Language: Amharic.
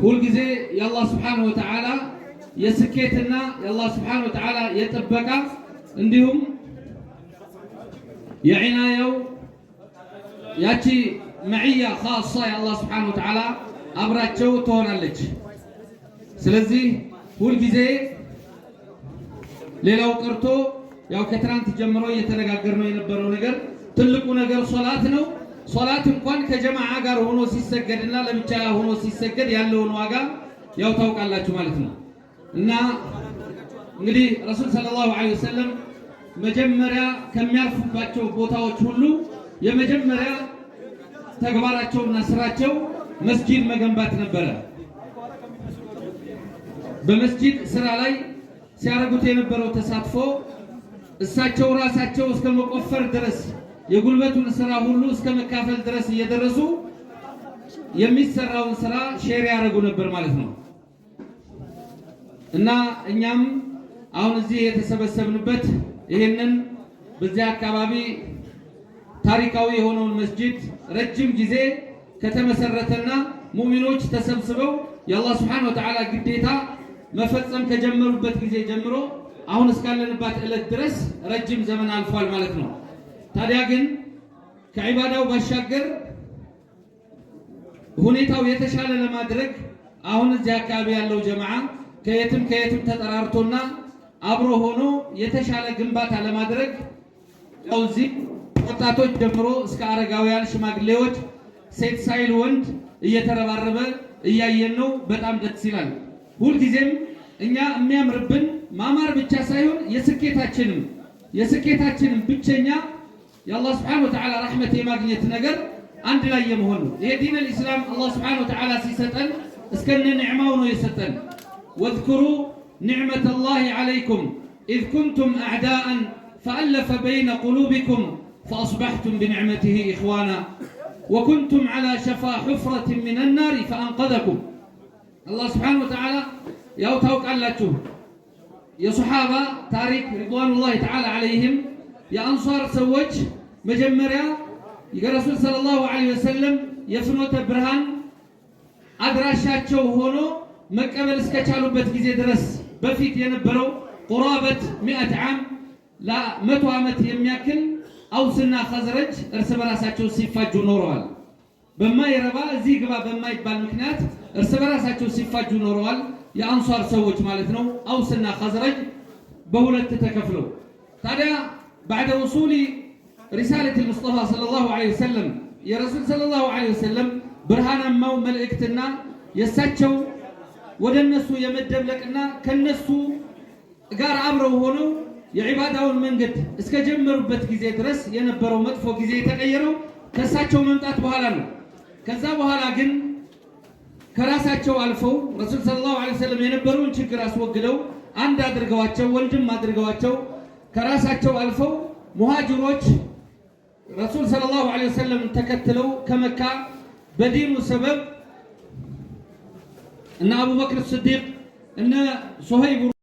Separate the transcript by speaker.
Speaker 1: كل جزء يالله سبحانه وتعالى يسكتنا يالله سبحانه وتعالى يتبقى عندهم يعنايو ياتي معية خاصة يا الله سبحانه وتعالى أبراتشو تونالج سلزي كل جزء ليلة وقرتو ያው ከትራንት ጀምሮ እየተነጋገርነው የነበረው ነገር ትልቁ ነገር ሶላት ነው። ሶላት እንኳን ከጀማዓ ጋር ሆኖ ሲሰገድና ለብቻ ሆኖ ሲሰገድ ያለውን ዋጋ ያው ታውቃላችሁ ማለት ነው። እና እንግዲህ ረሱል ሰለላሁ ዐለይሂ ወሰለም መጀመሪያ ከሚያርፉባቸው ቦታዎች ሁሉ የመጀመሪያ ተግባራቸውና ስራቸው መስጂድ መገንባት ነበረ። በመስጂድ ስራ ላይ ሲያረጉት የነበረው ተሳትፎ እሳቸው ራሳቸው እስከ መቆፈር ድረስ የጉልበቱን ስራ ሁሉ እስከ መካፈል ድረስ እየደረሱ የሚሰራውን ስራ ሼር ያደርጉ ነበር ማለት ነው። እና እኛም አሁን እዚህ የተሰበሰብንበት ይሄንን በዚያ አካባቢ ታሪካዊ የሆነውን መስጂድ ረጅም ጊዜ ከተመሰረተና ሙእሚኖች ተሰብስበው የአላህ Subhanahu Wa Ta'ala ግዴታ መፈጸም ከጀመሩበት ጊዜ ጀምሮ አሁን እስካለንባት ዕለት ድረስ ረጅም ዘመን አልፏል ማለት ነው። ታዲያ ግን ከዒባዳው ባሻገር ሁኔታው የተሻለ ለማድረግ አሁን እዚህ አካባቢ ያለው ጀማዓ ከየትም ተጠራርቶና አብሮ ሆኖ የተሻለ ግንባታ ለማድረግ እዚህ ወጣቶች ጀምሮ እስከ አረጋውያን ሽማግሌዎች ሴት ሳይል ወንድ እየተረባረበ እያየን ነው። በጣም ደስ ይላል። ሁሉ ጊዜም እኛ የሚያምርብን ማማር ብቻ ሳይሆን የስኬታችንም ብቸኛ የአላህ Subhanahu Wa Ta'ala ረህመት የማግኘት ነገር አንድ ላይ የመሆኑ ይሄ ዲን الاسلام አላህ Subhanahu Wa Ta'ala ሲሰጠን እስከነ ኒዕማው ነው የሰጠን። واذكروا نعمة الله عليكم إذ كنتم أعداء فألف بين قلوبكم فأصبحتم بنعمته إخوانا وكنتم على شفا حفرة من النار فأنقذكم. الله سبحانه وتعالى ያው ታውቃላችሁ የሱሐባ ታሪክ ሪድዋኑላሂ ተዓላ ዐለይሂም የአንሷር ሰዎች መጀመሪያ የረሱል ሰለላሁ ዐለይሂ ወሰለም የፍኖተ ብርሃን አድራሻቸው ሆኖ መቀበል እስከቻሉበት ጊዜ ድረስ በፊት የነበረው ቁራበት 100 ዓም ለ100 ዓመት የሚያክል አውስና ኸዝረጅ እርስ በራሳቸው ሲፋጁ ኖረዋል። በማይረባ እዚህ ግባ በማይባል ምክንያት እርስ በራሳቸው ሲፋጁ ኖረዋል። የአንሷር ሰዎች ማለት ነው። አውስና ኸዝረጅ በሁለት ተከፍለው ታዲያ بعد وصول رسالة المصطفى صلى الله عليه وسلم يا رسول صلى الله عليه وسلم برهانማው መልእክትና የሳቸው ወደ እነሱ የመደብለቅና ከነሱ ጋር አብረው ሆነው የዒባዳውን መንገድ እስከጀመሩበት ጊዜ ድረስ የነበረው መጥፎ ጊዜ የተቀየረው ከሳቸው መምጣት በኋላ ነው። ከዛ በኋላ ግን ከራሳቸው አልፈው ረሱል ሰለላሁ ዐለይሂ ወሰለም የነበረውን ችግር አስወግደው አንድ አድርገዋቸው ወንድም አድርገዋቸው ከራሳቸው አልፈው ሙሃጅሮች ረሱል ሰለላሁ ዐለይሂ ወሰለም ተከትለው ከመካ በዲኑ ሰበብ እነ አቡበክር ሲዲቅ እነ ሱሀይብ